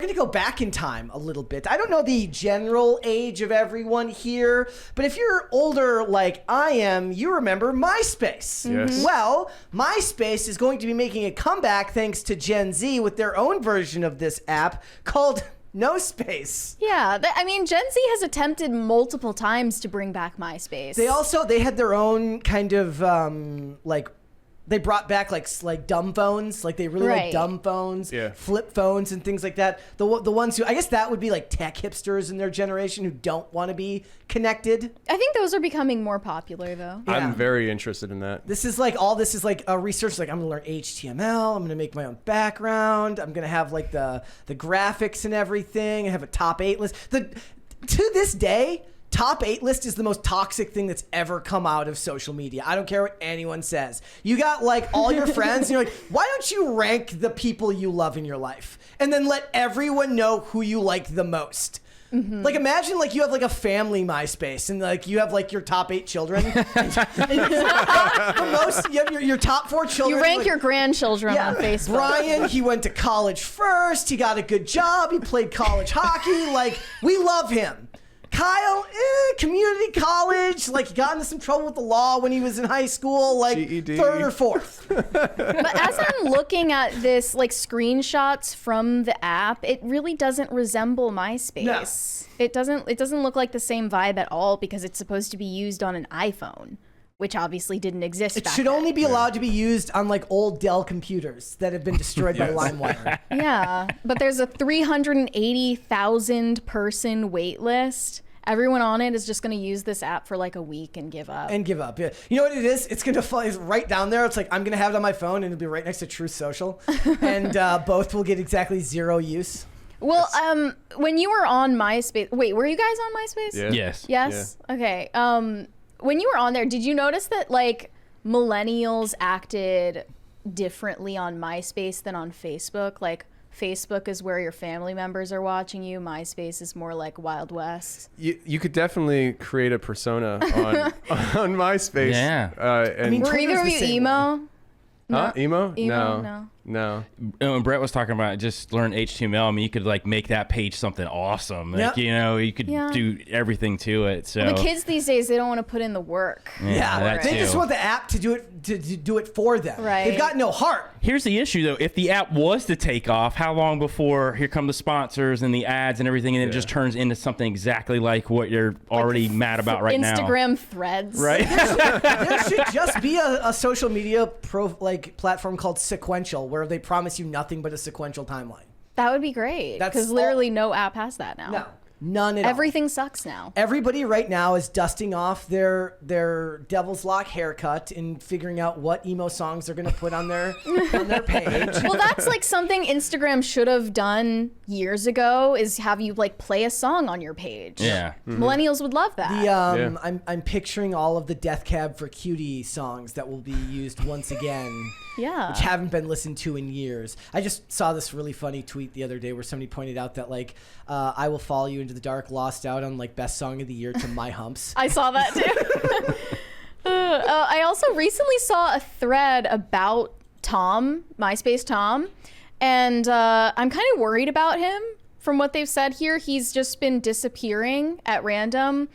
We're going to go back in time a little bit. I don't know the general age of everyone here, but if you're older like I am, you remember MySpace. Yes. Well, MySpace is going to be making a comeback thanks to Gen Z with their own version of this app called No Space. Yeah, I mean, Gen Z has attempted multiple times to bring back MySpace. They had their own kind of they brought back like dumb phones, like they really like dumb phones, flip phones and things like that. The ones who, I guess that would be like tech hipsters in their generation who don't want to be connected. I think those are becoming more popular though. Yeah. I'm very interested in that. This is like a research, like I'm gonna learn HTML, I'm gonna make my own background, I'm gonna have like the graphics and everything, I have a top 8 list. To this day, top 8 list is the most toxic thing that's ever come out of social media. I don't care what anyone says. You got like all your friends and you're like, why don't you rank the people you love in your life? And then let everyone know who you like the most. Mm-hmm. Like imagine like you have like a family MySpace and like you have like your top 8 children. You have your top 4 children. You rank your grandchildren on Facebook. Brian, he went to college first. He got a good job. He played college hockey. Like we love him. Kyle, community college, like he got into some trouble with the law when he was in high school, like GED. 3rd or 4th. But as I'm looking at this, like screenshots from the app, it really doesn't resemble MySpace. No. It doesn't look like the same vibe at all because it's supposed to be used on an iPhone, which obviously didn't exist back then. It should only be allowed to be used on like old Dell computers that have been destroyed by LimeWire. Yeah, but there's a 380,000 person wait list. Everyone on it is just going to use this app for like a week and give up. Yeah. You know what it is? It's going to fly right down there. It's like, I'm going to have it on my phone and it'll be right next to Truth Social. And both will get exactly 0 use. Well, when you were on MySpace, wait, were you guys on MySpace? Yeah. Yes. Yes? Yeah. Okay. When you were on there, did you notice that like millennials acted differently on MySpace than on Facebook? Like Facebook is where your family members are watching you. MySpace is more like Wild West. You could definitely create a persona on MySpace. Yeah. Were either of you emo? Huh? Emo? No. When Brett was talking about just learn HTML, I mean, you could like make that page something awesome. Like, you know, you could do everything to it. So the kids these days, they don't want to put in the work. They just want the app to do it for them. Right. They've got no heart. Here's the issue though. If the app was to take off, how long before here come the sponsors and the ads and everything, and it just turns into something exactly like what you're already mad about right now? Instagram threads. Right? There should just be a social media platform called Sequential where they promise you nothing but a sequential timeline. That would be great because literally no app has that now. No, none at all. Everything sucks now. Everybody right now is dusting off their Devil's Lock haircut and figuring out what emo songs they're going to put on their page. Well, that's like something Instagram should have done years ago is have you like play a song on your page. Yeah. Mm-hmm. Millennials would love that. I'm picturing all of the Death Cab for Cutie songs that will be used once again. Yeah. Which haven't been listened to in years. I just saw this really funny tweet the other day where somebody pointed out that like I Will Follow You Into the Dark lost out on like best song of the year to My Humps. I saw that too. I also recently saw a thread about Tom, MySpace Tom, and I'm kind of worried about him. From what they've said here, he's just been disappearing at random.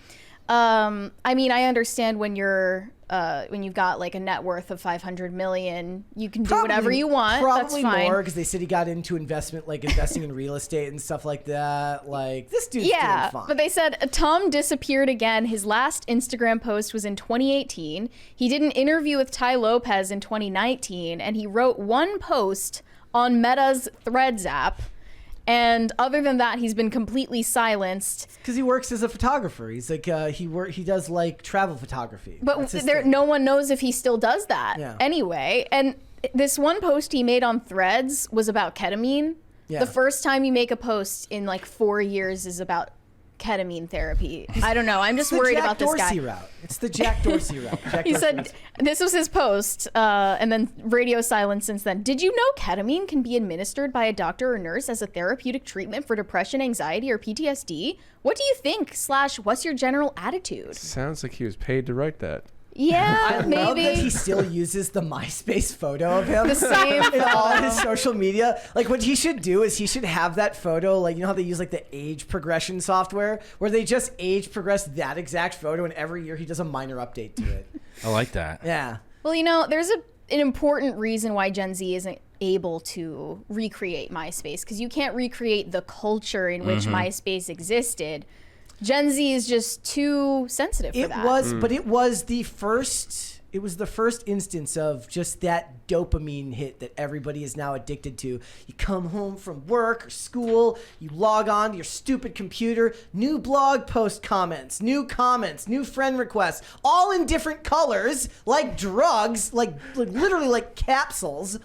I mean, I understand when you've got like a net worth of 500 million, you can do whatever you want. Probably That's fine. more because they said he got into investing in real estate and stuff like that. Like this dude's doing fine. But they said Tom disappeared again. His last Instagram post was in 2018. He did an interview with Ty Lopez in 2019, and he wrote one post on Meta's Threads app. And other than that, he's been completely silenced. Because he works as a photographer. He's like he does like travel photography. But no one knows if he still does that anyway. And this one post he made on Threads was about ketamine. Yeah. The first time you make a post in like 4 years is about ketamine therapy. I don't know. I'm just worried about this guy. It's the Jack Dorsey route. He said this was his post, and then radio silence since then. Did you know ketamine can be administered by a doctor or nurse as a therapeutic treatment for depression, anxiety, or PTSD? What do you think? / what's your general attitude? Sounds like he was paid to write that. Yeah, I love that he maybe. still uses the MySpace photo of him. The same in all photo. his social media. Like what he should do is he should have that photo, like you know how they use like the age progression software, where they just age progress that exact photo, and every year he does a minor update to it. I like that. Yeah. Well, you know, there's an important reason why Gen Z isn't able to recreate MySpace, because you can't recreate the culture in which MySpace existed. Gen Z is just too sensitive for that. But it was the first. It was the first instance of just that dopamine hit that everybody is now addicted to. You come home from work or school, you log on to your stupid computer, new blog post comments, new friend requests, all in different colors, like drugs, like literally like capsules,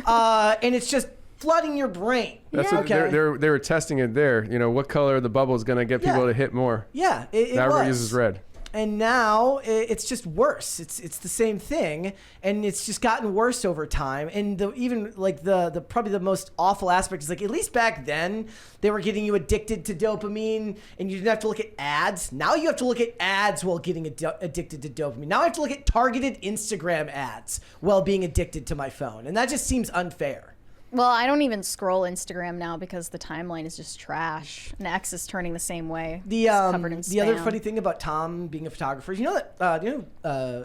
and it's just flooding your brain. That's Yeah. what they were testing it there. You know, what color the bubble is going to get people Yeah. to hit more. Yeah, it Now was. everybody uses red. And now it's just worse. It's the same thing, and it's just gotten worse over time. And even like the probably the most awful aspect is like, at least back then they were getting you addicted to dopamine, and you didn't have to look at ads. Now you have to look at ads while getting addicted to dopamine. Now I have to look at targeted Instagram ads while being addicted to my phone, and that just seems unfair. Well, I don't even scroll Instagram now because the timeline is just trash. And X is turning the same way. The It's covered in the other spam. funny thing about Tom being a photographer, you know that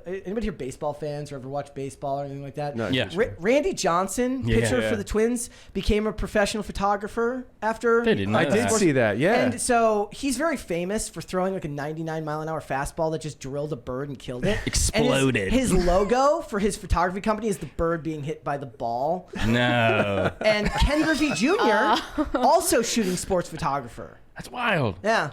anybody here baseball fans or ever watch baseball or anything like that? No, Yeah. Randy Johnson, pitcher Yeah. for the Twins, became a professional photographer after. They didn't know I that. did see that. Yeah. And so he's very famous for throwing like a 99-mile-an-hour fastball that just drilled a bird and killed it. Exploded. And his logo for his photography company is the bird being hit by the ball. No. And Ken Griffey Jr., also shooting sports photographer. That's wild. Yeah.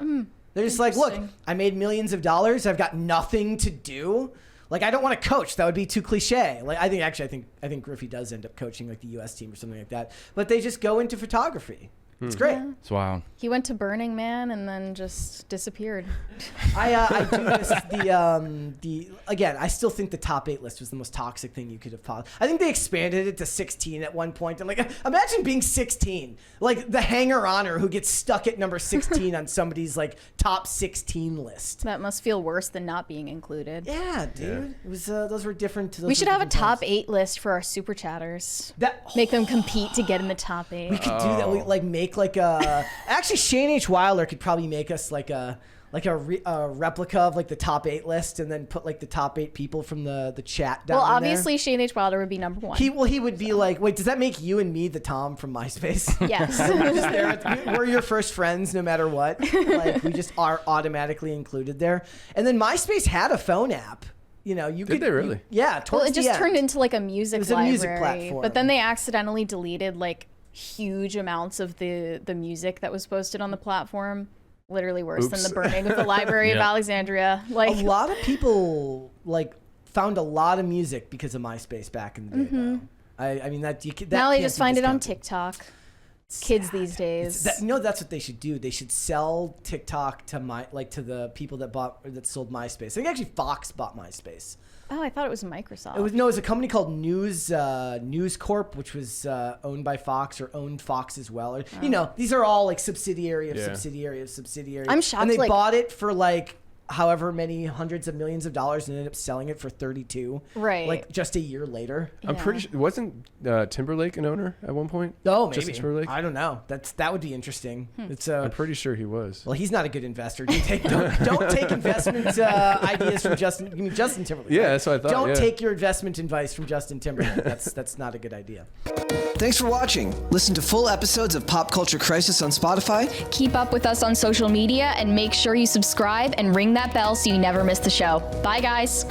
They're just like, look, Interesting. I made millions of dollars. I've got nothing to do. Like, I don't want to coach. That would be too cliche. Like, I think Griffey does end up coaching like the U.S. team or something like that. But they just go into photography. It's great. It's wild. He went to Burning Man and then just disappeared. I do miss the again. I still think the top 8 list was the most toxic thing you could have possibly. I think they expanded it to 16 at one point. I'm like, imagine being 16, like the hanger-oner who gets stuck at number 16 on somebody's like top 16 list. That must feel worse than not being included. Yeah, dude. It was those were different. We should have a top 8 list for our super chatters. Make them compete to get in the top 8. We could do that. We like make like a. Actually, Shane H. Wilder could probably make us like a replica of like the top 8 list, and then put like the top 8 people from the chat down. Well, in there. obviously Shane H. Wilder would be number 1. He would be like, wait, does that make you and me the Tom from MySpace? Yes. We're your first friends no matter what. Like we just are automatically included there. And then MySpace had a phone app. You know, you could. they really? Yeah. Well, Towards it just the end. turned into like a music It was a library. music platform. But then they accidentally deleted like huge amounts of the music that was posted on the platform. Literally worse than Oops. the burning of the Library of Yeah. Alexandria. Like A lot of people like found a lot of music because of MySpace back in the day. Though. I mean that you that now they can't just be find it on discounted. TikTok. Kids these days. That's what they should do. They should sell TikTok to to the people that sold MySpace. I think actually Fox bought MySpace. Oh, I thought it was Microsoft. It was a company called News Corp, which was owned by Fox or owned Fox as well. Or, you know, these are all like subsidiary of Yeah. subsidiary of subsidiary. I'm shocked, And they like- bought it for like however many hundreds of millions of dollars and ended up selling it for 32. Right. Like just a year later. I'm pretty sure wasn't Timberlake an owner at one point? Oh, maybe. Justin Timberlake? I don't know. That would be interesting. It's I'm pretty sure he was. well, he's not a good investor. Don't take investment ideas from Justin. You mean Justin Timberlake? Yeah, right? that's what I thought, Don't yeah. take your investment advice from Justin Timberlake. That's not a good idea. Thanks for watching. Listen to full episodes of Pop Culture Crisis on Spotify. Keep up with us on social media and make sure you subscribe and ring that bell so you never miss the show. Bye, guys.